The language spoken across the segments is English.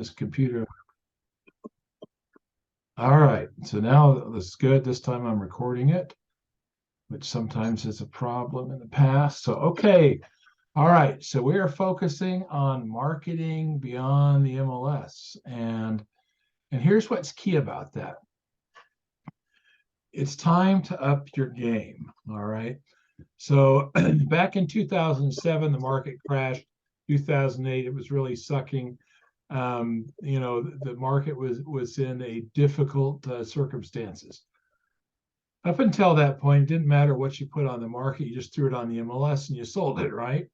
this computer. All right, so now this is good. This time I'm recording it, which sometimes is a problem in the past. So, okay. All right, so we are focusing on marketing beyond the MLS. And here's what's key about that. It's time to up your game, all right? So back in 2007, the market crashed. 2008, it was really sucking. The market was in a difficult circumstances. Up until that point, it didn't matter what you put on the market, you just threw it on the MLS and you sold it, right?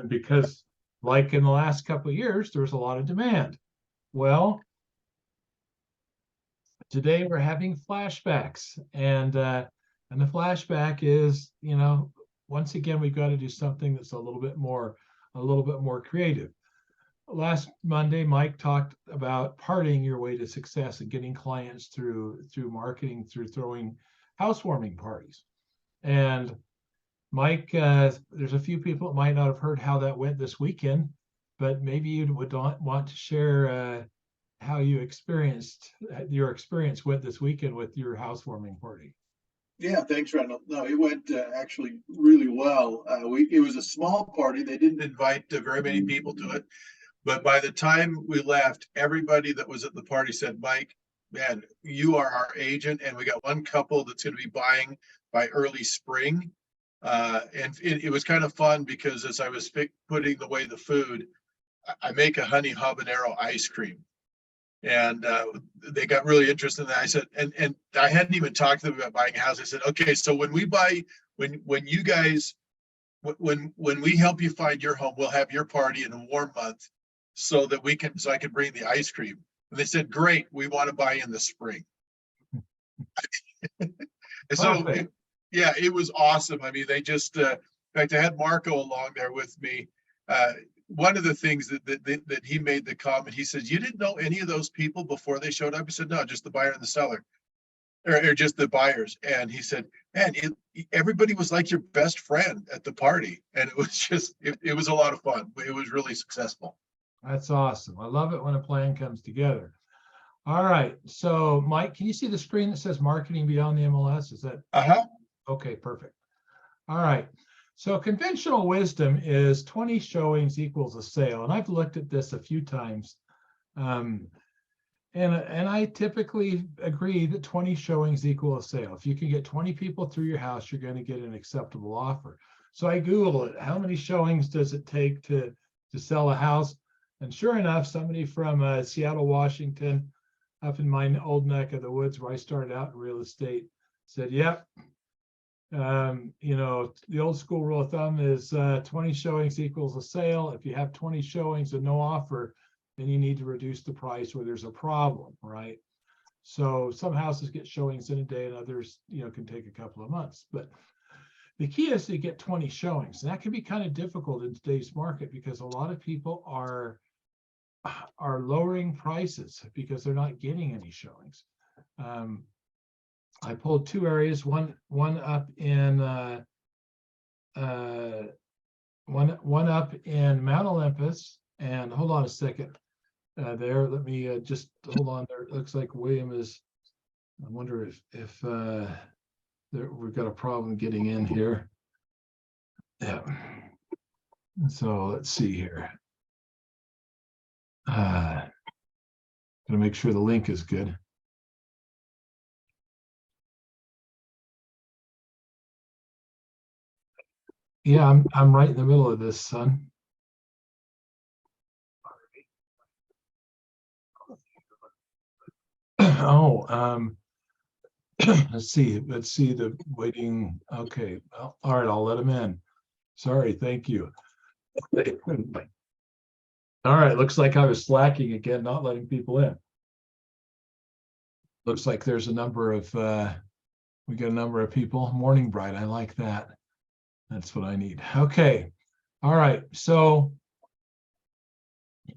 Because like in the last couple of years, there was a lot of demand. Well, today we're having flashbacks, and the flashback is, once again, we've got to do something that's a little bit more creative. Last Monday, Mike talked about partying your way to success and getting clients through marketing, through throwing housewarming parties. And Mike, there's a few people that might not have heard how that went this weekend, but maybe you would want to share how your experience went this weekend with your housewarming party. Yeah, thanks, Randall. No, it went actually really well. It was a small party. They didn't invite very many people to it. But by the time we left, everybody that was at the party said, Mike, man, you are our agent. And we got one couple that's going to be buying by early spring. And it was kind of fun because as I was putting away the food, I make a honey habanero ice cream. And they got really interested in that. I said, and I hadn't even talked to them about buying a house. I said, okay, so when we buy, when you guys, when we help you find your home, we'll have your party in a warm month so I can bring the ice cream. And they said, great, we want to buy in the spring. So it was awesome. I mean, they just, in fact, I had Marco along there with me. One of the things that he made the comment, he says, you didn't know any of those people before they showed up? I said, no, just the buyer and the seller, or just the buyers. And he said, man, everybody was like your best friend at the party. And it was just, it was a lot of fun. It was really successful. That's awesome. I love it when a plan comes together. All right. So, Mike, can you see the screen that says marketing beyond the MLS? Is that? Okay, perfect. All right. So conventional wisdom is 20 showings equals a sale. And I've looked at this a few times. And I typically agree that 20 showings equal a sale. If you can get 20 people through your house, you're going to get an acceptable offer. So I Googled it. How many showings does it take to sell a house? And sure enough, somebody from Seattle, Washington, up in my old neck of the woods where I started out in real estate, said, yep. The old school rule of thumb is 20 showings equals a sale. If you have 20 showings and no offer, then you need to reduce the price where there's a problem, right? So some houses get showings in a day and others, can take a couple of months. But the key is to get 20 showings. And that can be kind of difficult in today's market because a lot of people are lowering prices because they're not getting any showings. I pulled two areas, one up in one up in Mount Olympus, and hold on a second. There, let me just hold on there. It looks like William is. I wonder if we've got a problem getting in here. Yeah. So let's see here. Gonna make sure the link is good. Yeah, I'm right in the middle of this, son. Oh, let's see the waiting. Okay, well, all right, I'll let him in. Sorry, thank you. All right, looks like I was slacking again, not letting people in. Looks like there's a number of we got a number of people. Morning bright, I like that. That's what I need. Okay. All right. So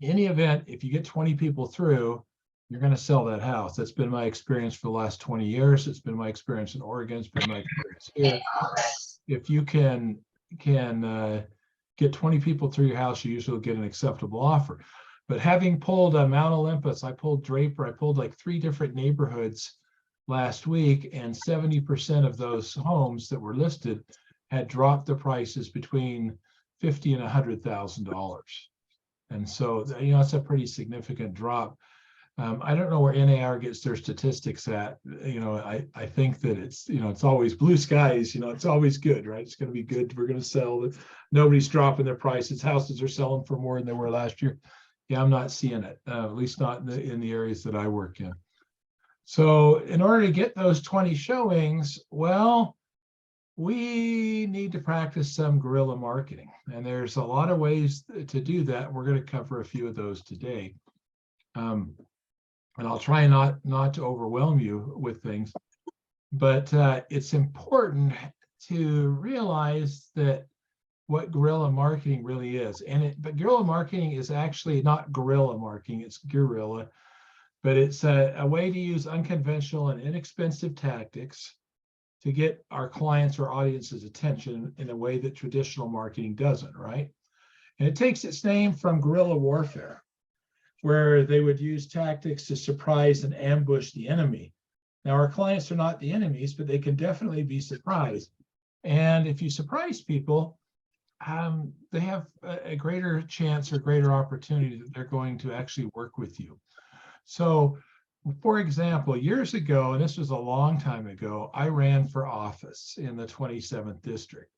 in any event, if you get 20 people through, you're going to sell that house. That's been my experience for the last 20 years. It's been my experience in Oregon. It's been my experience here. If you can get 20 people through your house, you usually get an acceptable offer. But having pulled Mount Olympus, I pulled Draper, I pulled like 3 different neighborhoods last week, and 70% of those homes that were listed had dropped the prices between $50,000 and $100,000. And so, it's a pretty significant drop. I don't know where NAR gets their statistics at. I think that it's always blue skies, it's always good, right? It's going to be good. We're going to sell. Nobody's dropping their prices. Houses are selling for more than they were last year. Yeah, I'm not seeing it, at least not in the areas that I work in. So in order to get those 20 showings, well, we need to practice some guerrilla marketing. And there's a lot of ways to do that. We're going to cover a few of those today. And I'll try not to overwhelm you with things, but it's important to realize that what guerrilla marketing really is. But guerrilla marketing is actually not guerrilla marketing, it's guerrilla. But it's a way to use unconventional and inexpensive tactics to get our clients or audience's attention in a way that traditional marketing doesn't, right? And it takes its name from guerrilla warfare, where they would use tactics to surprise and ambush the enemy. Now, our clients are not the enemies, but they can definitely be surprised. And if you surprise people, they have a greater chance or greater opportunity that they're going to actually work with you. So, for example, years ago, and this was a long time ago, I ran for office in the 27th district.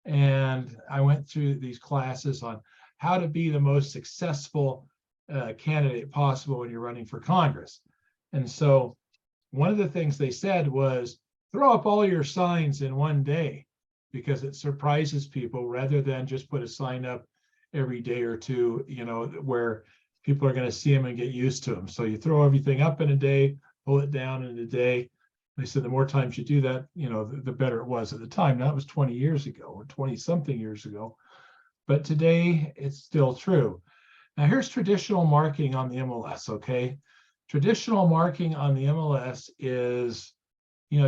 And I went through these classes on how to be the most successful candidate possible when you're running for Congress. And so one of the things they said was throw up all your signs in one day, because it surprises people rather than just put a sign up every day or two, where people are going to see them and get used to them. So you throw everything up in a day, pull it down in a day. They said the more times you do that, the better it was at the time. Now, it was 20 years ago or 20 something years ago, but today it's still true. Now, here's traditional marketing on the MLS, okay? Traditional marketing on the MLS is,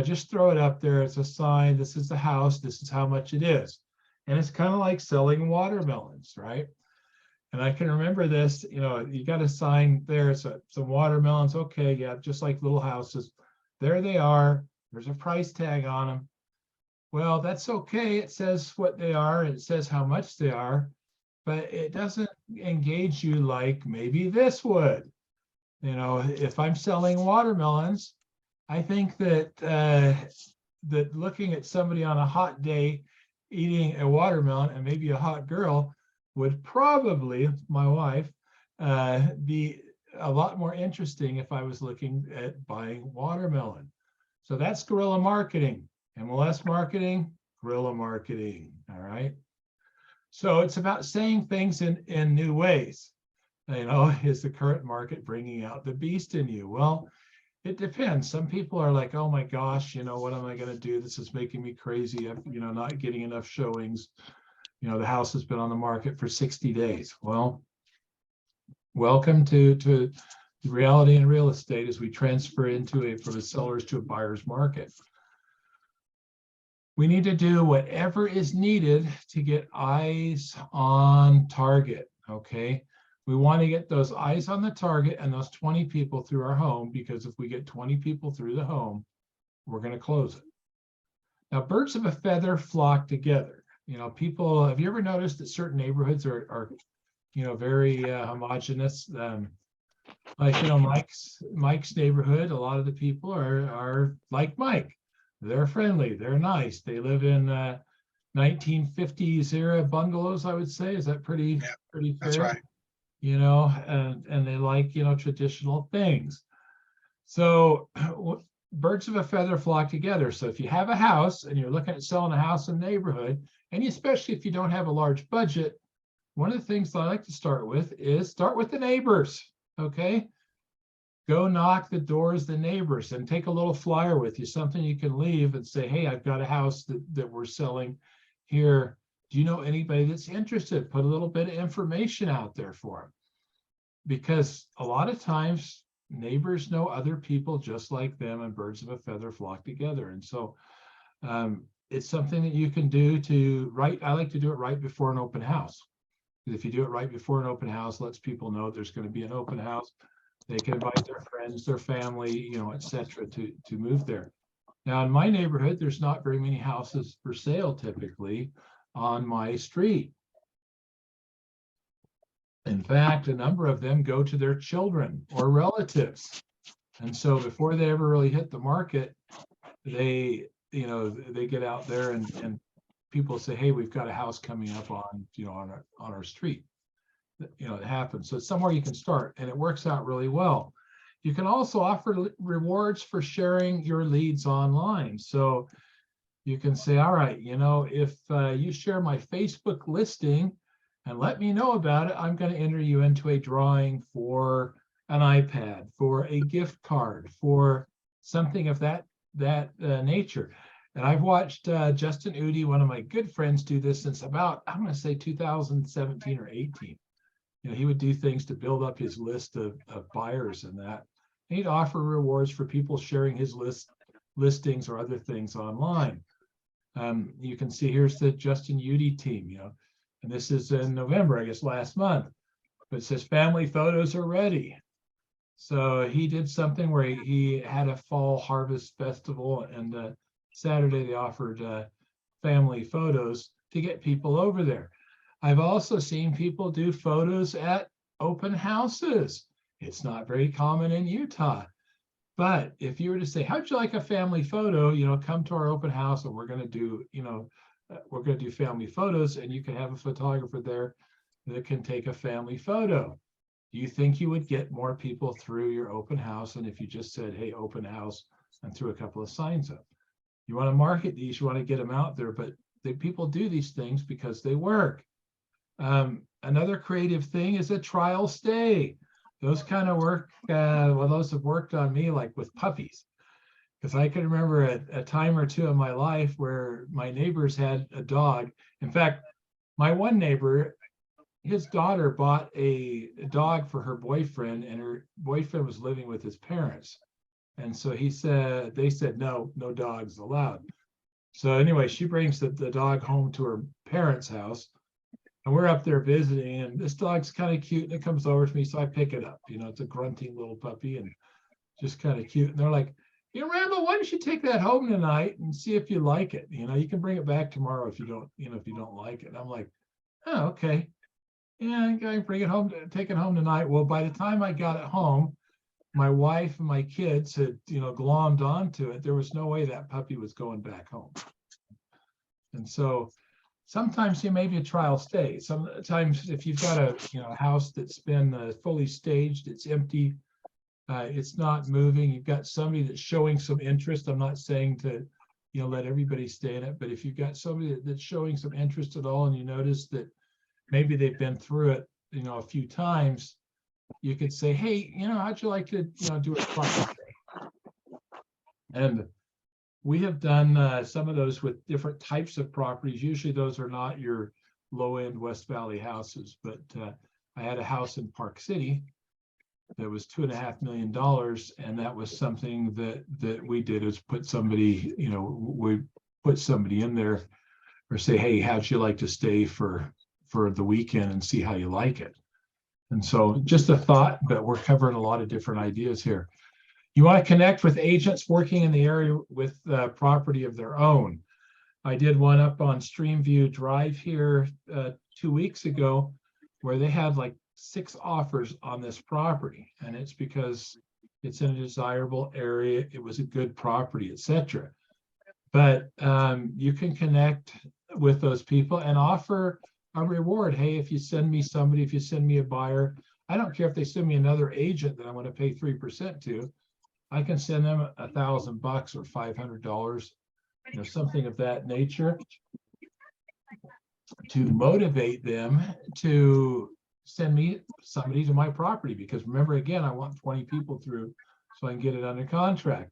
just throw it up there. It's a sign. This is the house. This is how much it is. And it's kind of like selling watermelons, right? And I can remember this, you got a sign there. It's some watermelons. Okay, yeah, just like little houses. There they are. There's a price tag on them. Well, that's okay. It says what they are. It says how much they are, but it doesn't engage you like maybe this would. If I'm selling watermelons, I think that that looking at somebody on a hot day eating a watermelon, and maybe a hot girl, would probably, my wife, be a lot more interesting if I was looking at buying watermelon. So that's guerrilla marketing. MLS marketing, guerrilla marketing, all right? So it's about saying things in new ways. Is the current market bringing out the beast in you? Well, it depends. Some people are like, oh my gosh, what am I going to do? This is making me crazy. I'm, not getting enough showings. The house has been on the market for 60 days. Well, welcome to reality in real estate as we transfer from a seller's to a buyer's market. We need to do whatever is needed to get eyes on target, okay? We want to get those eyes on the target and those 20 people through our home, because if we get 20 people through the home, we're going to close it. Now, birds of a feather flock together. People, have you ever noticed that certain neighborhoods are very homogenous? Like, Mike's neighborhood, a lot of the people are like Mike. They're friendly, they're nice. They live in 1950s era bungalows, I would say. Is that pretty fair? That's right. And they like, traditional things. So birds of a feather flock together. So if you have a house and you're looking at selling a house in the neighborhood, and especially if you don't have a large budget, one of the things that I like to start with is start with the neighbors, okay? Go knock the doors of the neighbors and take a little flyer with you, something you can leave and say, hey, I've got a house that we're selling here. Do you know anybody that's interested? Put a little bit of information out there for them. Because a lot of times neighbors know other people just like them, and birds of a feather flock together. And so it's something that you can do I like to do it right before an open house. If you do it right before an open house, lets people know there's going to be an open house. They can invite their friends, their family, etc., to move there. Now, in my neighborhood, there's not very many houses for sale typically on my street. In fact, a number of them go to their children or relatives. And so before they ever really hit the market, they get out there and people say, hey, we've got a house coming up on our street. It happens. So it's somewhere you can start, and it works out really well. You can also offer rewards for sharing your leads online. So you can say, all right, if you share my Facebook listing and let me know about it, I'm going to enter you into a drawing for an iPad, for a gift card, for something of that nature. And I've watched Justin Udi, one of my good friends, do this since about, I'm going to say 2017 or 18. He would do things to build up his list of buyers and that. And he'd offer rewards for people sharing his listings or other things online. You can see here's the Justin Udi team, and this is in November, I guess last month. But it says family photos are ready. So he did something where he had a fall harvest festival, and Saturday they offered family photos to get people over there. I've also seen people do photos at open houses. It's not very common in Utah. But if you were to say, how'd you like a family photo, come to our open house and we're going to do, family photos, and you can have a photographer there that can take a family photo. Do you think you would get more people through your open house than if you just said, hey, open house, and threw a couple of signs up? You want to market these, you want to get them out there, but people do these things because they work. Another creative thing is a trial stay. Those kind of work, those have worked on me, like with puppies, because I can remember a time or two in my life where my neighbors had a dog. In fact, my one neighbor, his daughter bought a dog for her boyfriend, and her boyfriend was living with his parents. And so they said, no dogs allowed. So anyway, she brings the dog home to her parents' house. And we're up there visiting, and this dog's kind of cute, and it comes over to me, so I pick it up. It's a grunting little puppy and just kind of cute. And they're like, Randall, why don't you take that home tonight and see if you like it? You can bring it back tomorrow if you don't like it. And I'm like, oh, okay. Yeah, I can bring it home, take it home tonight. Well, by the time I got it home, my wife and my kids had, glommed onto it. There was no way that puppy was going back home. And so sometimes you may be a trial stay. Sometimes if you've got a house that's been fully staged, it's empty, it's not moving, you've got somebody that's showing some interest. I'm not saying to let everybody stay in it, but if you've got somebody that's showing some interest at all, and you notice that maybe they've been through it a few times, you could say, hey, how'd you like to do a trial stay? And we have done some of those with different types of properties. Usually those are not your low-end West Valley houses, but I had a house in Park City that was $2.5 million, and that was something that we did, is put somebody, we put somebody in there, or say, hey, how'd you like to stay for the weekend and see how you like it? And so just a thought, but we're covering a lot of different ideas here. You want to connect with agents working in the area with property of their own. I did one up on Streamview Drive here 2 weeks ago, where they had like 6 offers on this property, and it's because it's in a desirable area, it was a good property, etc. But you can connect with those people and offer a reward. Hey, if you send me somebody, if you send me a buyer, I don't care if they send me another agent that I'm going to pay 3% to, I can send them $1,000 or $500, something of that nature, to motivate them to send me somebody to my property. Because remember, again, I want 20 people through so I can get it under contract.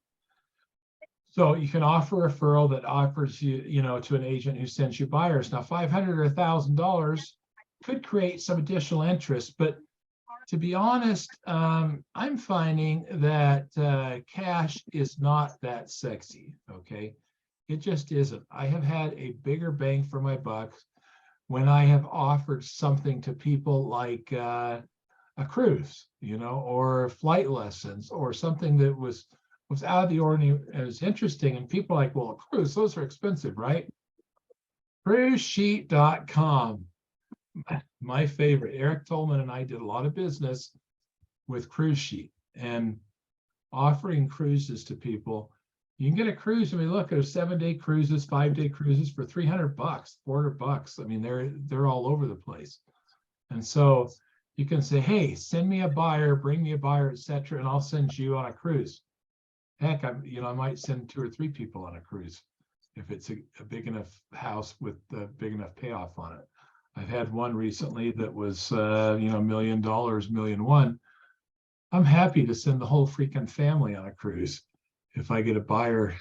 So you can offer a referral that offers you, to an agent who sends you buyers. Now, $500 or $1,000 could create some additional interest, but to be honest, I'm finding that cash is not that sexy, okay? It just isn't. I have had a bigger bang for my buck when I have offered something to people like a cruise, or flight lessons, or something that was out of the ordinary and was interesting. And people are like, well, a cruise, those are expensive, right? Cruisesheet.com, my favorite. Eric Tolman and I did a lot of business with Cruise Sheet and offering cruises to people. You can get a cruise. I mean, look, there's 7-day cruises, 5-day cruises for $300, $400. I mean, they're all over the place. And so you can say, hey, send me a buyer, bring me a buyer, etc., and I'll send you on a cruise. Heck, I might send 2 or 3 people on a cruise if it's a big enough house with a big enough payoff on it. I've had one recently that was, $1 million, $1.1 million. I'm happy to send the whole freaking family on a cruise if I get a buyer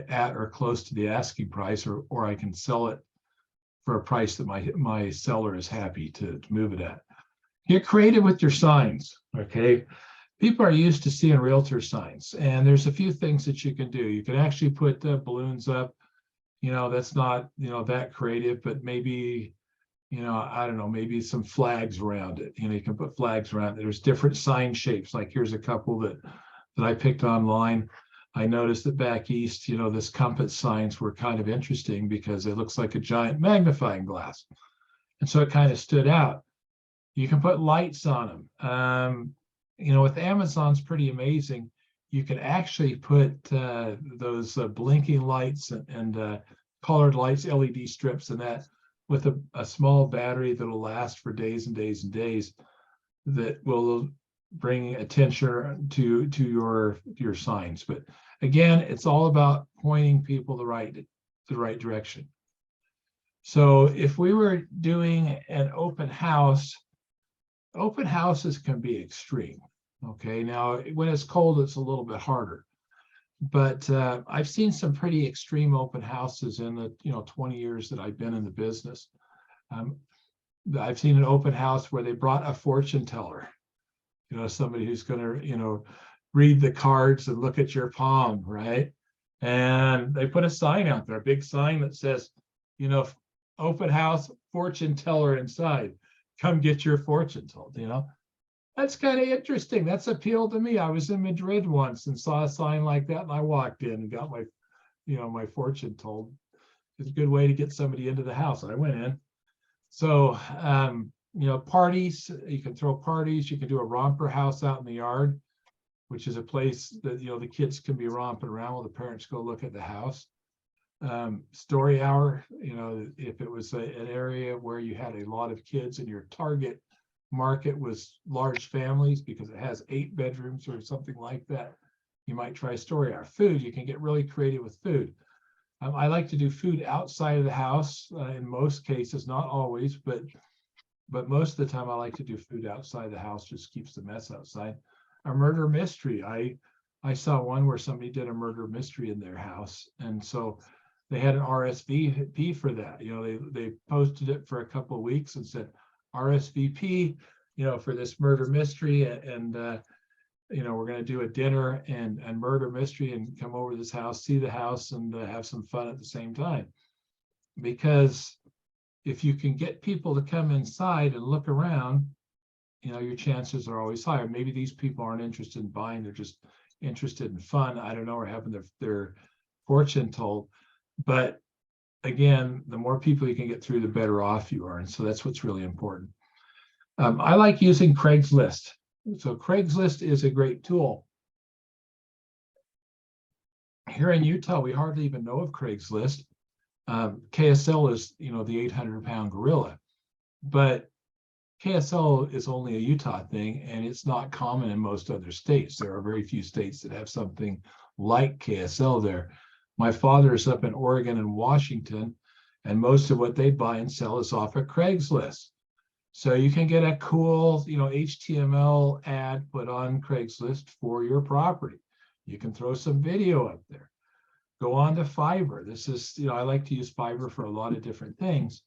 at or close to the asking price, or I can sell it for a price that my seller is happy to move it at. Get creative with your signs, okay? People are used to seeing realtor signs, and there's a few things that you can do. You can actually put balloons up. That's not, that creative, but maybe, I don't know, maybe some flags around it. You can put flags around it. There's different sign shapes. Like here's a couple that I picked online. I noticed that back east, this compass signs were kind of interesting because it looks like a giant magnifying glass. And so it kind of stood out. You can put lights on them. With Amazon's pretty amazing. You can actually put those blinking lights and colored lights, LED strips, and that with a small battery that'll last for days and days and days, that will bring attention to your signs. But again, it's all about pointing people the right direction. So if we were doing an open house, open houses can be extreme. Okay, now when it's cold, it's a little bit harder. But I've seen some pretty extreme open houses in the 20 years that I've been in the business. I've seen an open house where they brought a fortune teller, somebody who's going to read the cards and look at your palm, right? And they put a sign out there, a big sign that says, open house, fortune teller inside. Come get your fortune told. That's kind of interesting. That's appealed to me. I was in Madrid once and saw a sign like that, and I walked in and got my fortune told. It's a good way to get somebody into the house. I went in. So, parties, you can throw parties. You can do a romper house out in the yard, which is a place that, the kids can be romping around while the parents go look at the house. Story hour, if it was an area where you had a lot of kids and your target market was large families because it has 8 bedrooms or something like that, you might try story hour. Food, you can get really creative with food. I like to do food outside of the house in most cases, not always, but most of the time I like to do food outside the house, just keeps the mess outside. A murder mystery. I saw one where somebody did a murder mystery in their house, and so they had an RSVP for that. They posted it for a couple of weeks and said RSVP, for this murder mystery, and we're going to do a dinner and murder mystery, and come over to this house, see the house, and have some fun at the same time. Because if you can get people to come inside and look around, your chances are always higher. Maybe these people aren't interested in buying; they're just interested in fun. I don't know, or having their fortune told. But again, the more people you can get through, the better off you are. And so that's what's really important. I like using Craigslist. So Craigslist is a great tool. Here in Utah, we hardly even know of Craigslist. KSL is, the 800-pound gorilla. But KSL is only a Utah thing, and it's not common in most other states. There are very few states that have something like KSL there. My father is up in Oregon and Washington, and most of what they buy and sell is off of Craigslist. So you can get a cool, HTML ad put on Craigslist for your property. You can throw some video up there. Go on to Fiverr. This is, I like to use Fiverr for a lot of different things,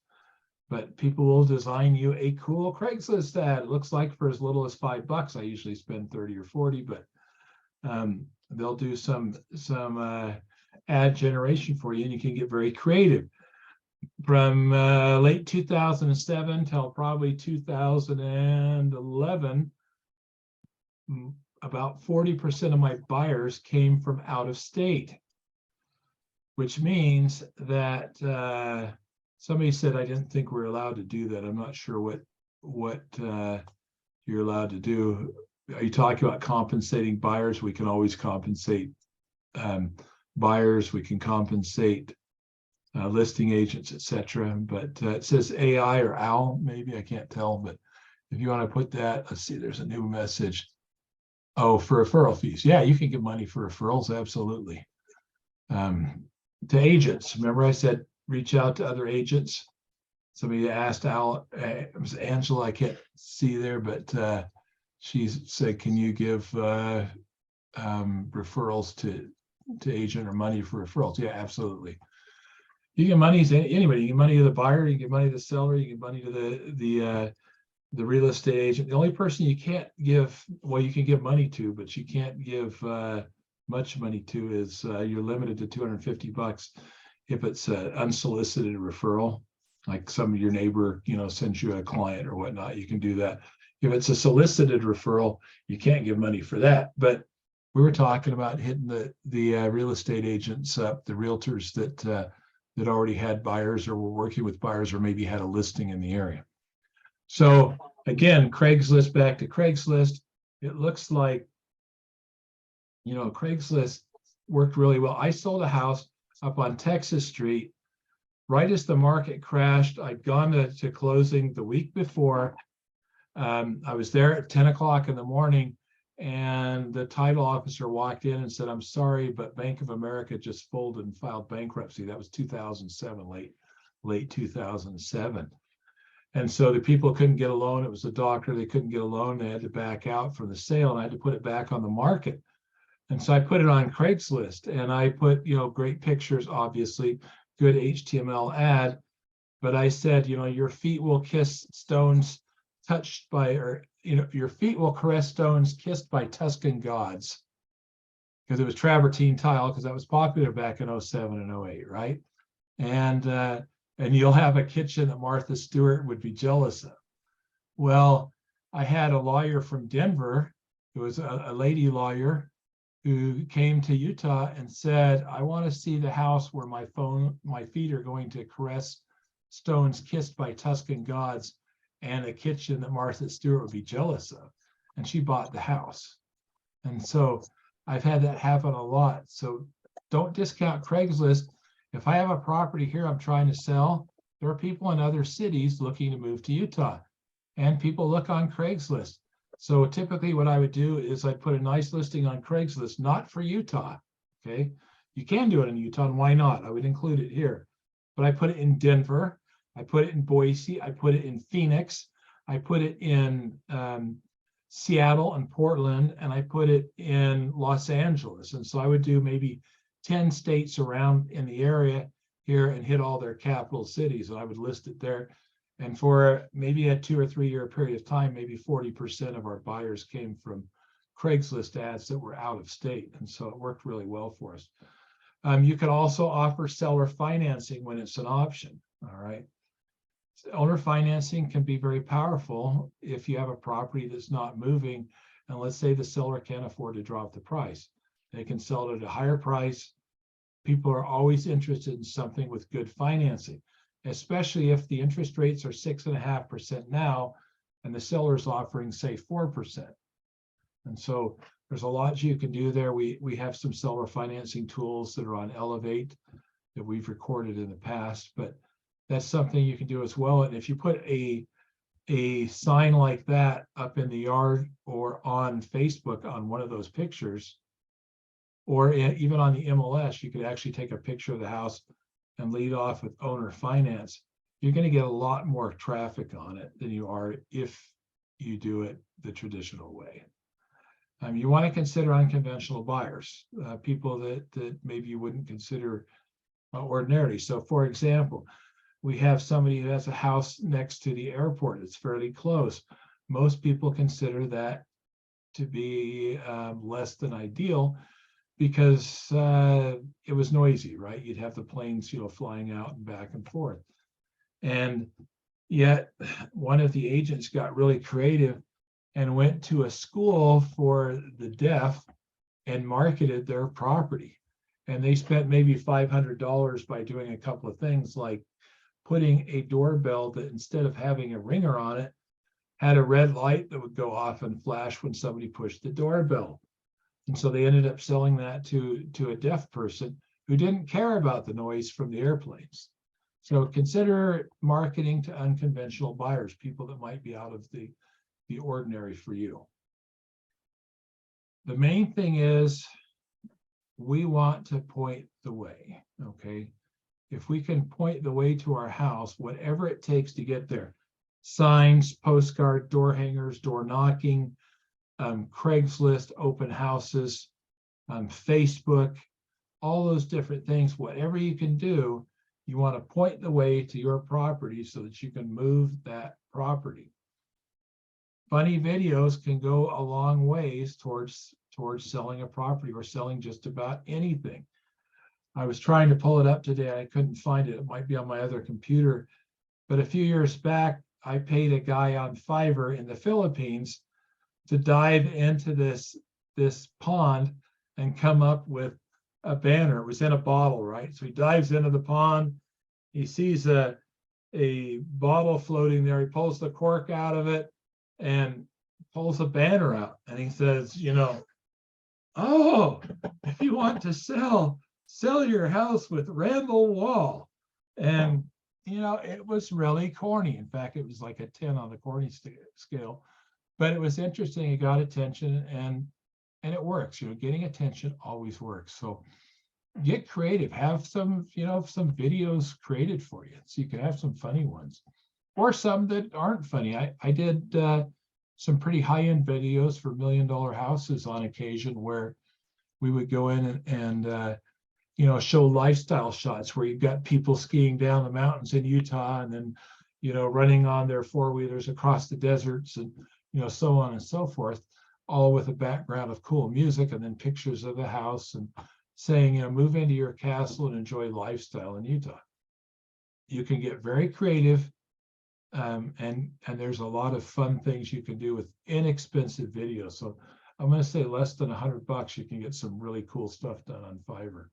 but people will design you a cool Craigslist ad. It looks like for as little as $5. I usually spend 30 or 40, but they'll do some ad generation for you, and you can get very creative. from late 2007 till probably 2011, about 40% of my buyers came from out of state, which means that somebody said I didn't think we were allowed to do that. I'm not sure what you're allowed to do. Are you talking about compensating buyers? We can always compensate buyers. We can compensate listing agents, etc. But it says AI or OWL, maybe, I can't tell. But if you want to put that, let's see, there's a new message. Oh, for referral fees. Yeah, you can give money for referrals, absolutely. To agents, remember I said reach out to other agents. Somebody asked Al, it was Angela, I can't see there, but she said, can you give referrals to agent or money for referrals? Yeah, absolutely. You get money to anybody. You get money to the buyer, you get money to the seller, you get money to the real estate agent. The only person you can't give, well, you can give money to, but you can't give much money to is you're limited to $250 if it's an unsolicited referral, like some of your neighbor, sends you a client or whatnot. You can do that. If it's a solicited referral, you can't give money for that. But we were talking about hitting the real estate agents up, the realtors that already had buyers or were working with buyers or maybe had a listing in the area. So again, Craigslist, back to Craigslist, it looks like, Craigslist worked really well. I sold a house up on Texas Street right as the market crashed. I'd gone to closing the week before. I was there at 10 o'clock in the morning, and the title officer walked in and said, I'm sorry, but Bank of America just folded and filed bankruptcy. That was 2007, late 2007. And so the people couldn't get a loan. It was a doctor. They couldn't get a loan. They had to back out from the sale, and I had to put it back on the market. And so I put it on Craigslist, and I put, great pictures, obviously, good HTML ad. But I said, your feet will kiss stones touched by, or, your feet will caress stones kissed by Tuscan gods. Because it was travertine tile, because that was popular back in 07 and 08, right? And you'll have a kitchen that Martha Stewart would be jealous of. Well, I had a lawyer from Denver, who was a lady lawyer, who came to Utah and said, I want to see the house where my feet are going to caress stones kissed by Tuscan gods, and a kitchen that Martha Stewart would be jealous of. And she bought the house. And so I've had that happen a lot. So don't discount Craigslist. If I have a property here I'm trying to sell, there are people in other cities looking to move to Utah, and people look on Craigslist. So typically what I would do is I'd put a nice listing on Craigslist, not for Utah, okay? You can do it in Utah, and why not? I would include it here. But I put it in Denver, I put it in Boise, I put it in Phoenix, I put it in Seattle and Portland, and I put it in Los Angeles. And so I would do maybe 10 states around in the area here and hit all their capital cities, and I would list it there. And for maybe a 2 or 3 year period of time, maybe 40% of our buyers came from Craigslist ads that were out of state. And so it worked really well for us. You can also offer seller financing when it's an option, all right? Owner financing can be very powerful if you have a property that's not moving, and let's say the seller can't afford to drop the price. They can sell it at a higher price. People are always interested in something with good financing, especially if the interest rates are 6.5% now, and the seller's offering, say, 4%. And so there's a lot you can do there. We have some seller financing tools that are on Elevate that we've recorded in the past, but that's something you can do as well. And if you put a sign like that up in the yard or on Facebook on one of those pictures, or even on the MLS, you could actually take a picture of the house and lead off with owner finance. You're going to get a lot more traffic on it than you are if you do it the traditional way. You want to consider unconventional buyers, people that maybe you wouldn't consider ordinarily. So for example, we have somebody who has a house next to the airport. It's fairly close. Most people consider that to be less than ideal, because it was noisy, right? You'd have the planes, flying out and back and forth. And yet one of the agents got really creative and went to a school for the deaf and marketed their property. And they spent maybe $500 by doing a couple of things, like putting a doorbell that, instead of having a ringer on it, had a red light that would go off and flash when somebody pushed the doorbell. And so they ended up selling that to a deaf person who didn't care about the noise from the airplanes. So consider marketing to unconventional buyers, people that might be out of the ordinary for you. The main thing is we want to point the way, okay? If we can point the way to our house, whatever it takes to get there, signs, postcard, door hangers, door knocking, Craigslist, open houses, Facebook, all those different things, whatever you can do, you want to point the way to your property so that you can move that property. Funny videos can go a long ways towards selling a property or selling just about anything. I was trying to pull it up today. I couldn't find it. It might be on my other computer. But a few years back, I paid a guy on Fiverr in the Philippines to dive into this pond and come up with a banner. It was in a bottle, right? So he dives into the pond. He sees a bottle floating there. He pulls the cork out of it and pulls a banner out. And he says, oh, if you want to sell your house with Randall Wall. And, it was really corny. In fact, it was like a 10 on the corny scale. But it was interesting. It got attention, and it works. Getting attention always works. So get creative. Have some videos created for you, so you can have some funny ones, or some that aren't funny. I did some pretty high-end videos for $1 million houses on occasion, where we would go in and show lifestyle shots where you've got people skiing down the mountains in Utah, and then running on their four-wheelers across the deserts, and so on and so forth, all with a background of cool music, and then pictures of the house, and saying, move into your castle and enjoy lifestyle in Utah. You can get very creative, and there's a lot of fun things you can do with inexpensive videos. So I'm going to say less than $100, you can get some really cool stuff done on Fiverr.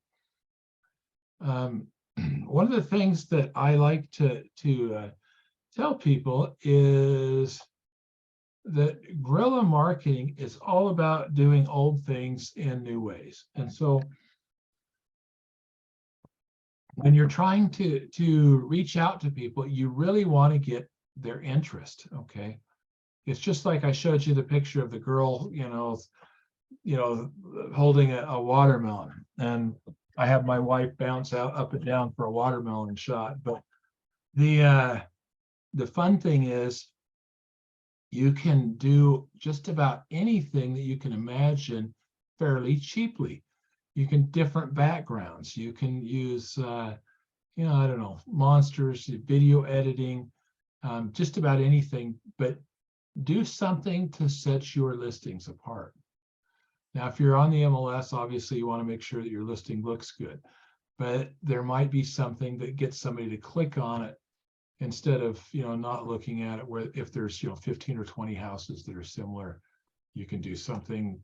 One of the things that I like to tell people is that guerrilla marketing is all about doing old things in new ways. And so when you're trying to reach out to people, you really want to get their interest, okay? It's just like I showed you the picture of the girl, holding a watermelon. And I have my wife bounce out up and down for a watermelon shot. But the fun thing is, you can do just about anything that you can imagine fairly cheaply. You can different backgrounds. You can use, I don't know, monsters, video editing, just about anything, but do something to set your listings apart. Now, if you're on the MLS, obviously you want to make sure that your listing looks good, but there might be something that gets somebody to click on it instead of, not looking at it, where if there's, 15 or 20 houses that are similar, you can do something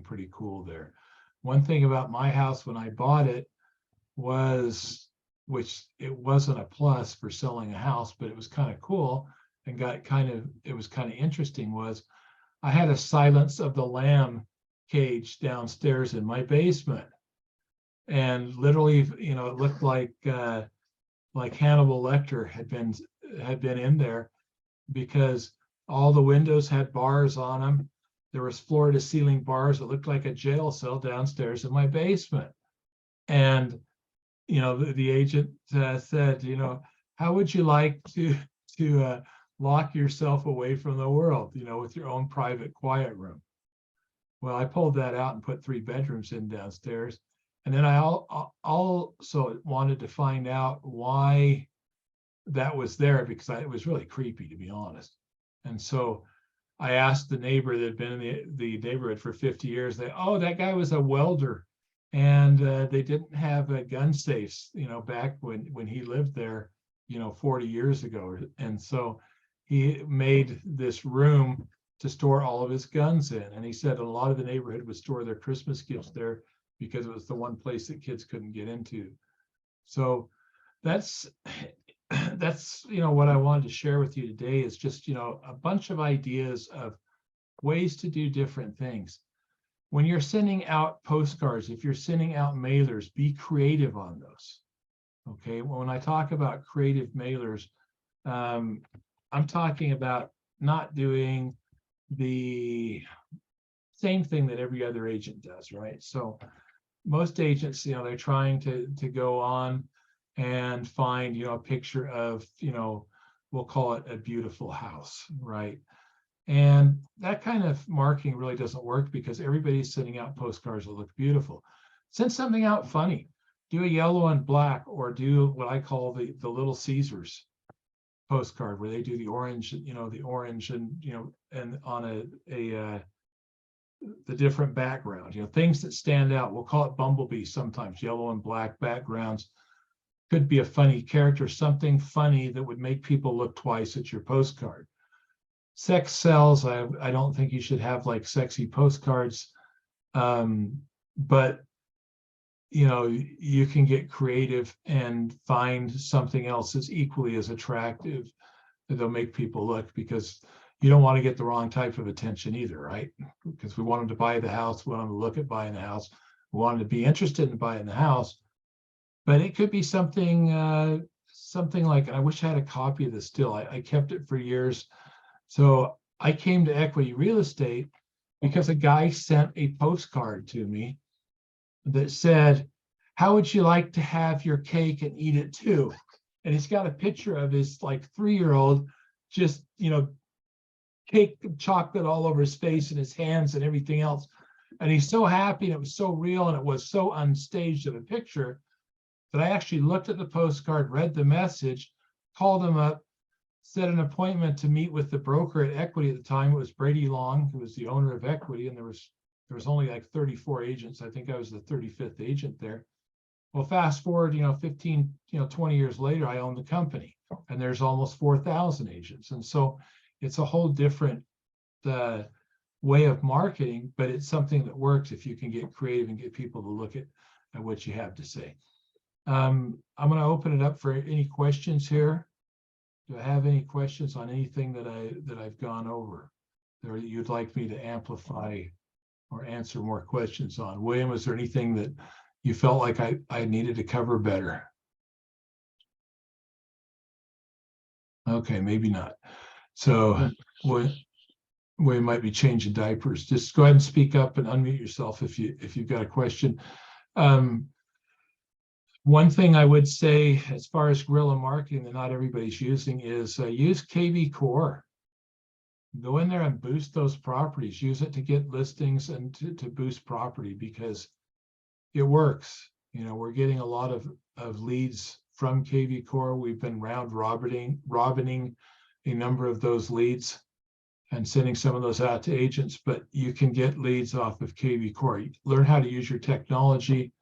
pretty cool there. One thing about my house when I bought it was, which it wasn't a plus for selling a house, but it was kind of cool and it was kind of interesting, was I had a Silence of the Lamb cage downstairs in my basement. And literally, it looked like Hannibal Lecter had been in there, because all the windows had bars on them. There was floor to ceiling bars. It looked like a jail cell downstairs in my basement. And, the agent said, how would you like to lock yourself away from the world, with your own private quiet room? Well, I pulled that out and put 3 bedrooms in downstairs. And then I also wanted to find out why that was there, because it was really creepy, to be honest. And so I asked the neighbor that had been in the neighborhood for 50 years, that guy was a welder And they didn't have gun safes, back when he lived there, 40 years ago. And so he made this room to store all of his guns in. And he said a lot of the neighborhood would store their Christmas gifts there because it was the one place that kids couldn't get into. So that's what I wanted to share with you today is just, a bunch of ideas of ways to do different things. When you're sending out postcards, if you're sending out mailers, be creative on those. Okay, when I talk about creative mailers, I'm talking about not doing the same thing that every other agent does, right? So most agents, they're trying to go on and find, a picture of, we'll call it a beautiful house, right? And that kind of marketing really doesn't work because everybody's sending out postcards that look beautiful. Send something out funny. Do a yellow and black, or do what I call the Little Caesars postcard, where they do the orange, the orange and, and on the different background, things that stand out. We'll call it bumblebee sometimes, yellow and black backgrounds. Could be a funny character, something funny that would make people look twice at your postcard. Sex sells. I don't think you should have like sexy postcards, but you can get creative and find something else that's equally as attractive that'll make people look, because you don't want to get the wrong type of attention either, right? Because we want them to buy the house, we want them to look at buying the house, we want them to be interested in buying the house, but it could be something like, I wish I had a copy of this still. I kept it for years. So I came to Equity Real Estate because a guy sent a postcard to me that said, "How would you like to have your cake and eat it too?" And he's got a picture of his like 3-year-old just, cake chocolate all over his face and his hands and everything else. And he's so happy, and it was so real, and it was so unstaged of a picture that I actually looked at the postcard, read the message, called him up, set an appointment to meet with the broker at Equity. At the time, it was Brady Long, who was the owner of Equity, and there was only like 34 agents. I think I was the 35th agent there. Well, fast forward, 15, 20 years later, I own the company, and there's almost 4,000 agents. And so it's a whole different way of marketing, but it's something that works if you can get creative and get people to look at what you have to say. I'm going to open it up for any questions here. Do I have any questions on anything that I've gone over that you'd like me to amplify or answer more questions on? William, is there anything that you felt like I needed to cover better? Okay, maybe not. So we might be changing diapers. Just go ahead and speak up and unmute yourself if you've got a question. One thing I would say, as far as guerrilla marketing that not everybody's using, is use KV Core. Go in there and boost those properties. Use it to get listings and to boost property, because it works. We're getting a lot of leads from KV Core. We've been round robining a number of those leads and sending some of those out to agents, but you can get leads off of KV Core. Learn how to use your technology,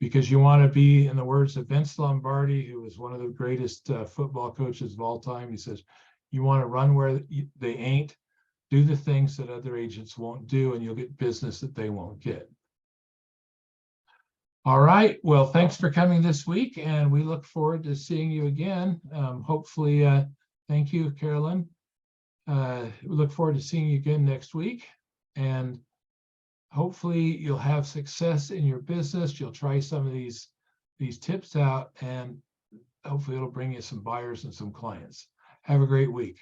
because you want to be, in the words of Vince Lombardi, who was one of the greatest football coaches of all time, he says, you want to run where they ain't, do the things that other agents won't do, and you'll get business that they won't get. All right. Well, thanks for coming this week, and we look forward to seeing you again. Hopefully, thank you, Carolyn. We look forward to seeing you again next week, and hopefully you'll have success in your business. You'll try some of these tips out, and hopefully it'll bring you some buyers and some clients. Have a great week.